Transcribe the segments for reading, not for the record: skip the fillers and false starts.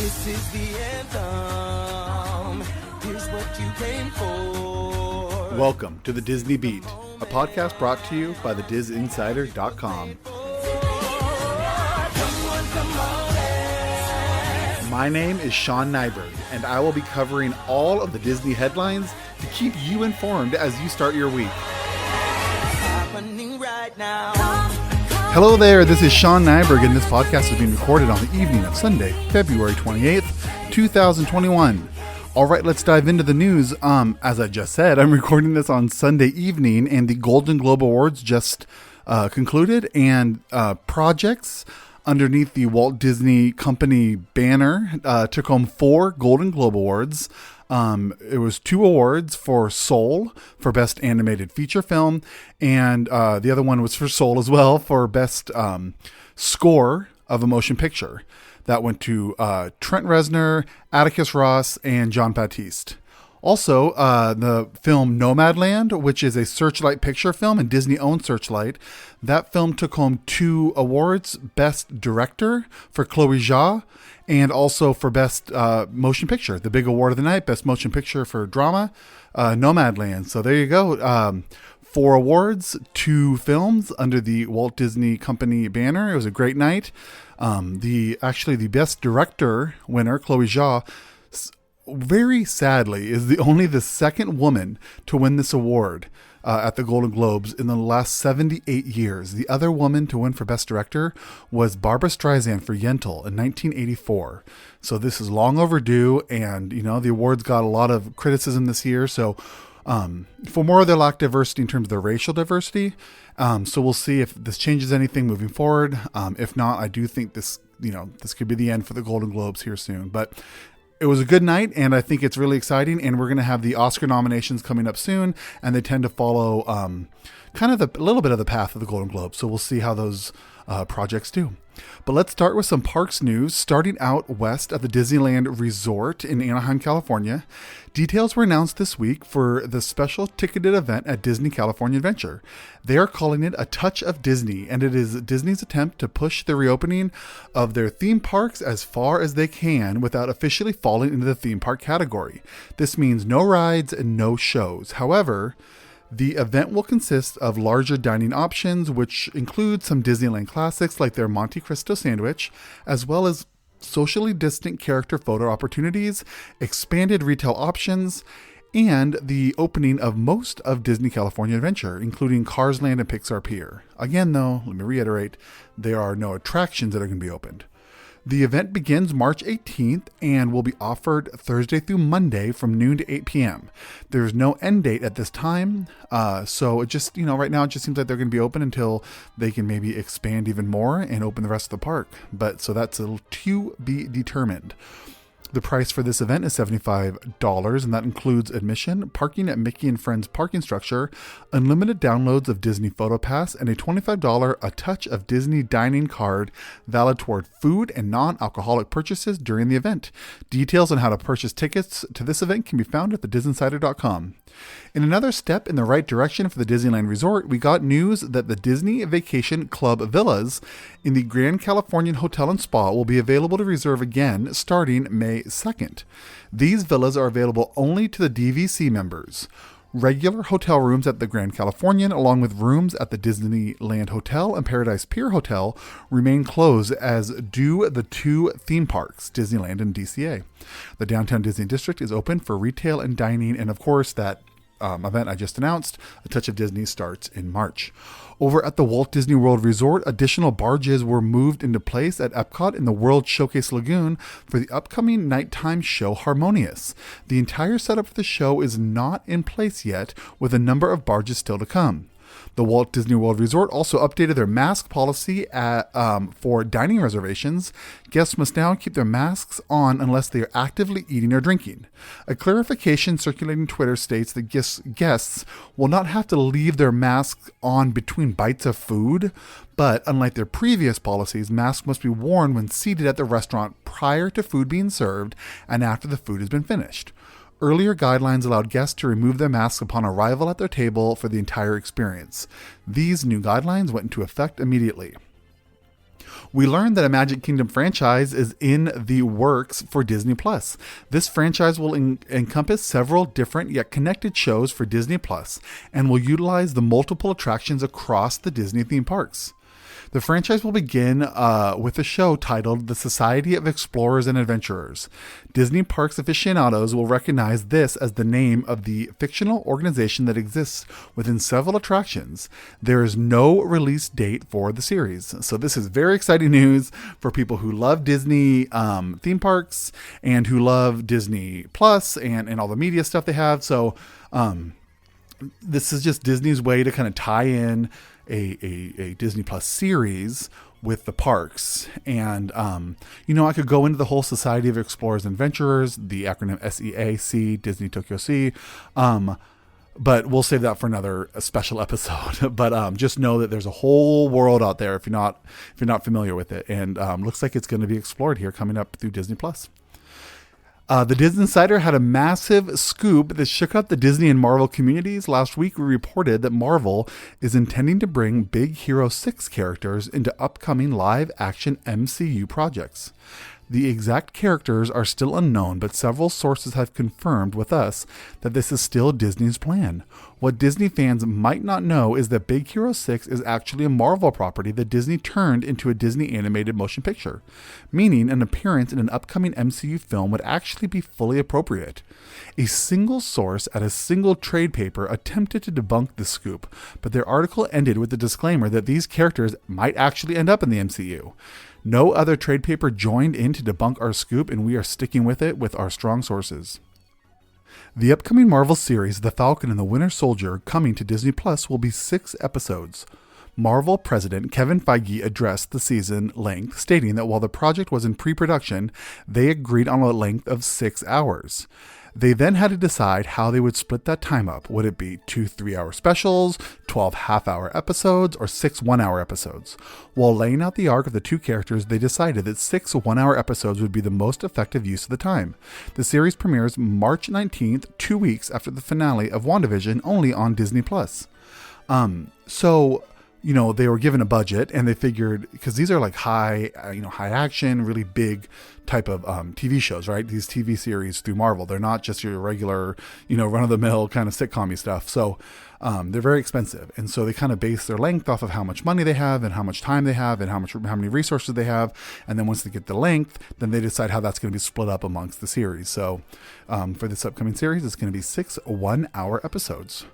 This is the anthem. Here's what you came for. Welcome to the Disney Beat, a podcast brought to you by thedisinsider.com. My name is Sean Nyberg, and I will be covering all of the Disney headlines to keep you informed as you start your week. Happening right now. Hello there, this is Sean Nyberg, and this podcast is being recorded on the evening of Sunday, February 28th, 2021. All right, let's dive into the news. As I just said, I'm recording this on Sunday evening, and the Golden Globe Awards just concluded, and projects underneath the Walt Disney Company banner took home 4 Golden Globe Awards. It was 2 awards for Soul for Best Animated Feature Film, and the other one was for Soul as well for Best Score of a Motion Picture. That went to Trent Reznor, Atticus Ross, and John Batiste. Also, the film Nomadland, which is a Searchlight picture film, and Disney owns Searchlight. That film took home 2 awards, Best Director for Chloe Zhao, and also for Best Motion Picture, the big award of the night, Best Motion Picture for Drama, Nomadland. So there you go. 4 awards, 2 films under the Walt Disney Company banner. It was a great night. The Best Director winner, Chloe Zhao, very sadly, is only the second woman to win this award at the Golden Globes in the last 78 years. The other woman to win for Best Director was Barbra Streisand for Yentl in 1984. So this is long overdue, and the awards got a lot of criticism this year. So for more of their lack of diversity in terms of their racial diversity. So we'll see if this changes anything moving forward. If not, I do think this could be the end for the Golden Globes here soon. But it was a good night, and I think it's really exciting, and we're going to have the Oscar nominations coming up soon, and they tend to follow kind of a little bit of the path of the Golden Globes, so we'll see how those projects do. But let's start with some parks news. Starting out west at the Disneyland Resort in Anaheim, California, details were announced this week for the special ticketed event at Disney California Adventure. They are calling it A Touch of Disney, and it is Disney's attempt to push the reopening of their theme parks as far as they can without officially falling into the theme park category. This means no rides and no shows. However, the event will consist of larger dining options, which include some Disneyland classics like their Monte Cristo sandwich, as well as socially distant character photo opportunities, expanded retail options, and the opening of most of Disney California Adventure, including Cars Land and Pixar Pier. Again, though, let me reiterate, there are no attractions that are going to be opened. The event begins March 18th and will be offered Thursday through Monday from noon to 8 p.m. There's no end date at this time, so it just, right now it just seems like they're going to be open until they can maybe expand even more and open the rest of the park. But so that's to be determined. The price for this event is $75, and that includes admission, parking at Mickey and Friends parking structure, unlimited downloads of Disney PhotoPass, and a $25 A Touch of Disney dining card valid toward food and non-alcoholic purchases during the event. Details on how to purchase tickets to this event can be found at thedisinsider.com. In another step in the right direction for the Disneyland Resort, we got news that the Disney Vacation Club Villas in the Grand Californian Hotel and Spa will be available to reserve again starting May 2nd. These villas are available only to the DVC members. Regular hotel rooms at the Grand Californian, along with rooms at the Disneyland Hotel and Paradise Pier Hotel, remain closed, as do the 2 theme parks, Disneyland and DCA. The Downtown Disney District is open for retail and dining, and of course that event I just announced, A Touch of Disney, starts in March. Over at the Walt Disney World Resort, additional barges were moved into place at Epcot in the World Showcase Lagoon for the upcoming nighttime show Harmonious. The entire setup for the show is not in place yet, with a number of barges still to come. The Walt Disney World Resort also updated their mask policy for dining reservations. Guests must now keep their masks on unless they are actively eating or drinking. A clarification circulating Twitter states that guests will not have to leave their masks on between bites of food, but unlike their previous policies, masks must be worn when seated at the restaurant prior to food being served and after the food has been finished. Earlier guidelines allowed guests to remove their masks upon arrival at their table for the entire experience. These new guidelines went into effect immediately. We learned that a Magic Kingdom franchise is in the works for Disney Plus. This franchise will encompass several different yet connected shows for Disney Plus and will utilize the multiple attractions across the Disney theme parks. The franchise will begin with a show titled The Society of Explorers and Adventurers. Disney Parks aficionados will recognize this as the name of the fictional organization that exists within several attractions. There is no release date for the series. So this is very exciting news for people who love Disney theme parks and who love Disney Plus and all the media stuff they have. So this is just Disney's way to kind of tie in a Disney Plus series with the parks. And, I could go into the whole Society of Explorers and Adventurers, the acronym SEAC, Disney Tokyo Sea. But we'll save that for another special episode. But just know that there's a whole world out there if you're not familiar with it. And looks like it's going to be explored here coming up through Disney Plus. The Disney Insider had a massive scoop that shook up the Disney and Marvel communities. Last week, we reported that Marvel is intending to bring Big Hero 6 characters into upcoming live-action MCU projects. The exact characters are still unknown, but several sources have confirmed with us that this is still Disney's plan. What Disney fans might not know is that Big Hero 6 is actually a Marvel property that Disney turned into a Disney animated motion picture, meaning an appearance in an upcoming MCU film would actually be fully appropriate. A single source at a single trade paper attempted to debunk the scoop, but their article ended with the disclaimer that these characters might actually end up in the MCU. No other trade paper joined in to debunk our scoop, and we are sticking with it with our strong sources. The upcoming Marvel series, The Falcon and the Winter Soldier, coming to Disney Plus, will be 6 episodes. Marvel president Kevin Feige addressed the season length, stating that while the project was in pre-production, they agreed on a length of 6 hours. They then had to decide how they would split that time up. Would it be 2 3-hour specials, 12 half-hour episodes, or 6 1-hour episodes? While laying out the arc of the two characters, they decided that 6 1-hour episodes would be the most effective use of the time. The series premieres March 19th, 2 weeks after the finale of WandaVision, only on Disney+. They were given a budget, and they figured, because these are like high action, really big type of TV shows, right? These TV series through Marvel, they're not just your regular, run-of-the-mill kind of sitcom-y stuff. So they're very expensive, and so they kind of base their length off of how much money they have and how much time they have and how many resources they have. And then once they get the length, then they decide how that's going to be split up amongst the series. So for this upcoming series, it's going to be 6 1-hour episodes.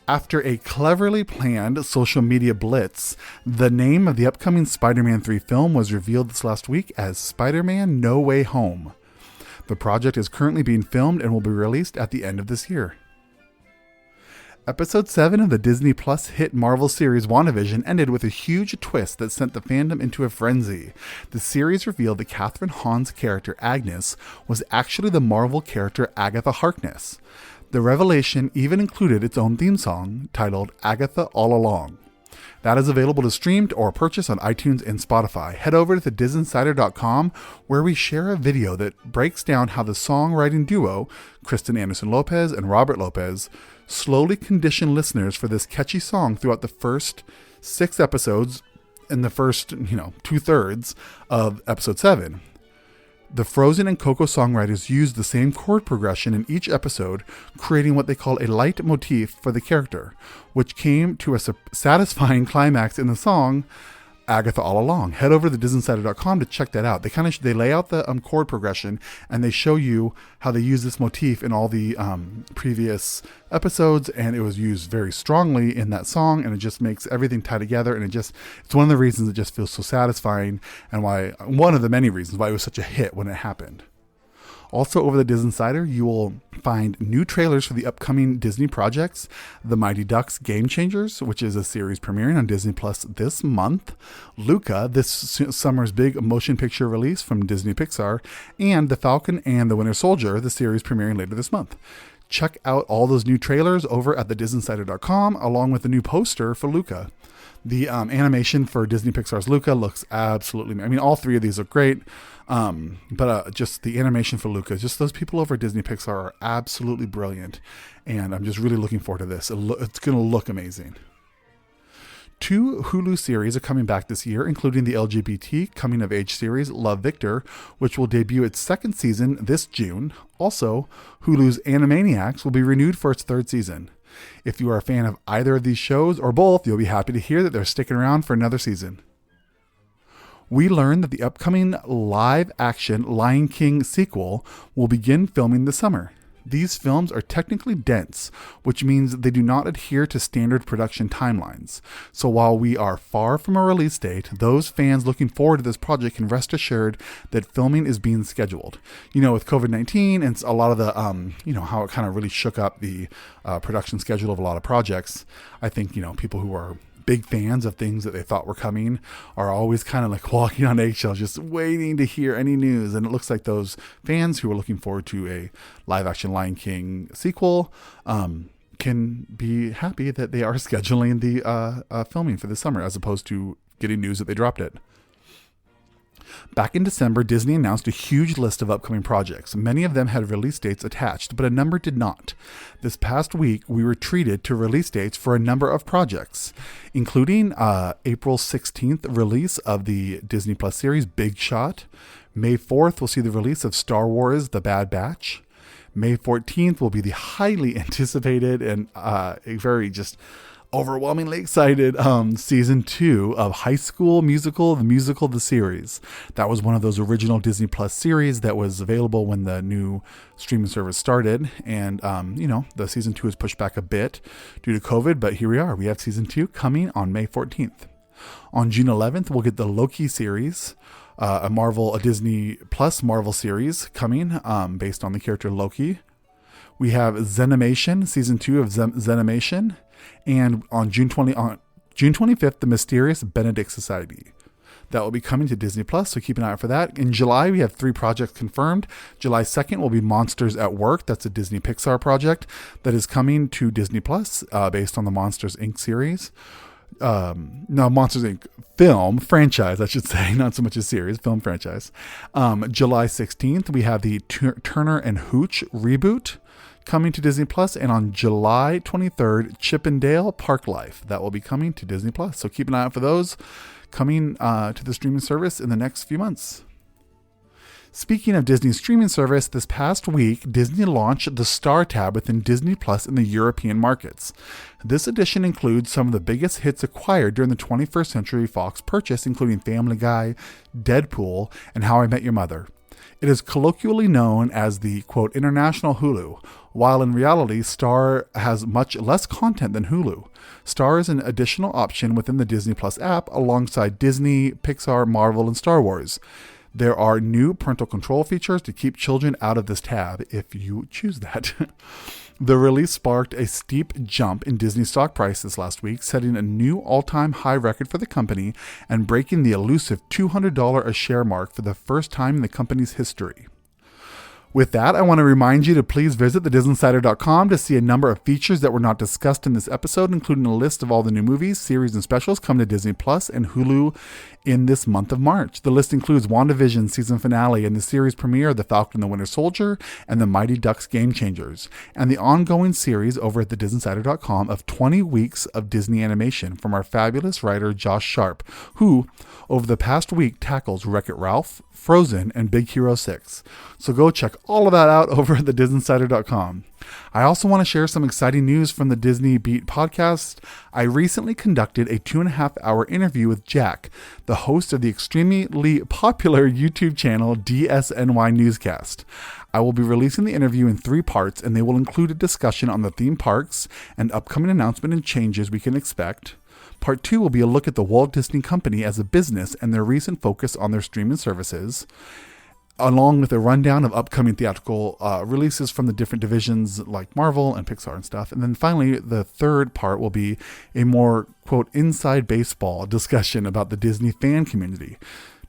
After a cleverly planned social media blitz, the name of the upcoming Spider-Man 3 film was revealed this last week as Spider-Man No Way Home. The project is currently being filmed and will be released at the end of this year. Episode 7 of the Disney Plus hit Marvel series WandaVision ended with a huge twist that sent the fandom into a frenzy. The series revealed that Catherine Hahn's character Agnes was actually the Marvel character Agatha Harkness. The revelation even included its own theme song, titled Agatha All Along. That is available to stream or purchase on iTunes and Spotify. Head over to thedisinsider.com, where we share a video that breaks down how the songwriting duo, Kristen Anderson-Lopez and Robert Lopez, slowly conditioned listeners for this catchy song throughout the first 6 episodes and the first, 2/3 of episode 7. The Frozen and Coco songwriters used the same chord progression in each episode, creating what they call a leitmotif for the character, which came to a satisfying climax in the song Agatha All Along. Head over to disinsider.com to check that out. They lay out the chord progression, and they show you how they use this motif in all the previous episodes, and it was used very strongly in that song, and it just makes everything tie together, and it's one of the reasons it just feels so satisfying, and one of the many reasons why it was such a hit when it happened. Also, over the Disney Insider, you will find new trailers for the upcoming Disney projects: The Mighty Ducks Game Changers, which is a series premiering on Disney Plus this month; Luca, this summer's big motion picture release from Disney Pixar; and The Falcon and the Winter Soldier, the series premiering later this month. Check out all those new trailers over at thedisinsider.com, along with the new poster for Luca. The animation for Disney Pixar's Luca looks absolutely... all 3 of these look great, but just the animation for Luca, just those people over at Disney Pixar are absolutely brilliant, and I'm just really looking forward to this. It's going to look amazing. 2 Hulu series are coming back this year, including the LGBT coming-of-age series Love, Victor, which will debut its 2nd season this June. Also, Hulu's Animaniacs will be renewed for its 3rd season. If you are a fan of either of these shows, or both, you'll be happy to hear that they're sticking around for another season. We learned that the upcoming live-action Lion King sequel will begin filming this summer. These films are technically dense, which means they do not adhere to standard production timelines. So while we are far from a release date, those fans looking forward to this project can rest assured that filming is being scheduled. With COVID-19 and a lot of the, how it kind of really shook up the production schedule of a lot of projects, I think, people who are big fans of things that they thought were coming are always kind of like walking on eggshells, just waiting to hear any news. And it looks like those fans who are looking forward to a live action Lion King sequel can be happy that they are scheduling the filming for this summer, as opposed to getting news that they dropped it. Back in December, Disney announced a huge list of upcoming projects. Many of them had release dates attached, but a number did not. This past week, we were treated to release dates for a number of projects, including April 16th release of the Disney Plus series Big Shot. May 4th, we'll see the release of Star Wars The Bad Batch. May 14th will be the highly anticipated and very just overwhelmingly excited season 2 of High School Musical, the series. That was one of those original Disney Plus series that was available when the new streaming service started. And, the season 2 was pushed back a bit due to COVID, but here we are. We have season 2 coming on May 14th. On June 11th, we'll get the Loki series, a Disney Plus Marvel series coming based on the character Loki. We have Zenimation, season 2 of Zenimation. And on June 25th, The Mysterious Benedict Society. That will be coming to Disney Plus, so keep an eye out for that. In July, we have 3 projects confirmed. July 2nd will be Monsters at Work. That's a Disney Pixar project that is coming to Disney Plus based on the Monsters, Inc. series. Monsters, Inc. film franchise, I should say, not so much a series, film franchise. July 16th, we have the Turner and Hooch reboot coming to Disney Plus, and on July 23rd, Chip and Dale Park Life. That will be coming to Disney Plus. So keep an eye out for those coming to the streaming service in the next few months. Speaking of Disney's streaming service, this past week, Disney launched the Star tab within Disney Plus in the European markets. This edition includes some of the biggest hits acquired during the 21st Century Fox purchase, including Family Guy, Deadpool, and How I Met Your Mother. It is colloquially known as the, quote, international Hulu, while in reality, Star has much less content than Hulu. Star is an additional option within the Disney Plus app alongside Disney, Pixar, Marvel, and Star Wars. There are new parental control features to keep children out of this tab if you choose that. The release sparked a steep jump in Disney stock prices last week, setting a new all-time high record for the company and breaking the elusive $200 a share mark for the first time in the company's history. With that, I want to remind you to please visit thedisneyinsider.com to see a number of features that were not discussed in this episode, including a list of all the new movies, series, and specials coming to Disney Plus and Hulu in this month of March. The list includes WandaVision season finale and the series premiere of The Falcon and the Winter Soldier and The Mighty Ducks Game Changers, and the ongoing series over at thedisneyinsider.com of 20 weeks of Disney animation from our fabulous writer Josh Sharp, who, over the past week, tackles Wreck-It Ralph, Frozen, and Big Hero 6. So go check all of that out over at thedisneyinsider.com. I also want to share some exciting news from the Disney Beat podcast. I recently conducted a 2.5-hour interview with Jack, the host of the extremely popular YouTube channel DSNY Newscast. I will be releasing the interview in 3 parts, and they will include a discussion on the theme parks and upcoming announcement and changes we can expect. Part 2 will be a look at the Walt Disney Company as a business and their recent focus on their streaming services, along with a rundown of upcoming theatrical releases from the different divisions like Marvel and Pixar and stuff. And then finally, the 3rd part will be a more, quote, inside baseball discussion about the Disney fan community,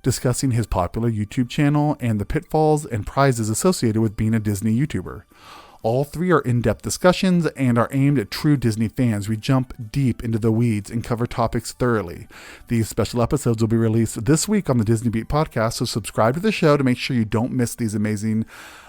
discussing his popular YouTube channel and the pitfalls and prizes associated with being a Disney YouTuber. All 3 are in-depth discussions and are aimed at true Disney fans. We jump deep into the weeds and cover topics thoroughly. These special episodes will be released this week on the Disney Beat podcast, so subscribe to the show to make sure you don't miss these amazing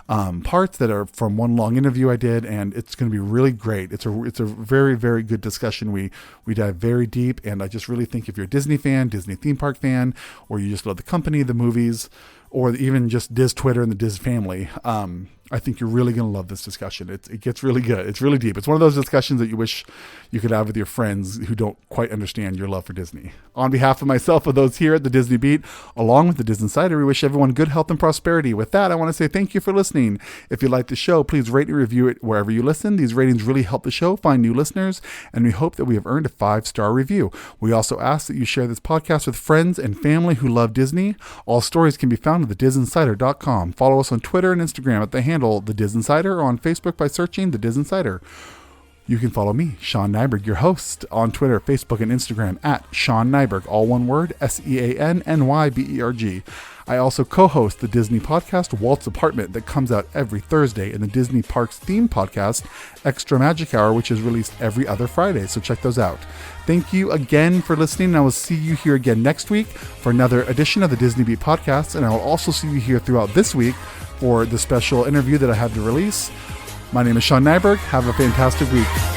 parts that are from one long interview I did, and it's going to be really great. It's a very, very good discussion. We dive very deep, and I just really think if you're a Disney fan, Disney theme park fan, or you just love the company, the movies, or even just Diz Twitter and the Diz family, I think you're really going to love this discussion. It gets really good. It's really deep. It's one of those discussions that you wish you could have with your friends who don't quite understand your love for Disney. On behalf of myself and those here at the Disney Beat, along with the Disney Insider, we wish everyone good health and prosperity. With that, I want to say thank you for listening. If you like the show, please rate and review it wherever you listen. These ratings really help the show find new listeners, and we hope that we have earned a 5-star review. We also ask that you share this podcast with friends and family who love Disney. All stories can be found at thedizinsider.com. Follow us on Twitter and Instagram at the handle The Diz Insider, or on Facebook by searching The Diz Insider. You can follow me, Sean Nyberg, your host, on Twitter, Facebook, and Instagram at Sean Nyberg, all one word, SeanNyberg. I also co-host the Disney podcast, Walt's Apartment, that comes out every Thursday, and the Disney Parks theme podcast, Extra Magic Hour, which is released every other Friday, so check those out. Thank you again for listening, and I will see you here again next week for another edition of the Disney Beat podcast, and I will also see you here throughout this week for the special interview that I had to release. My name is Sean Nyberg. Have a fantastic week.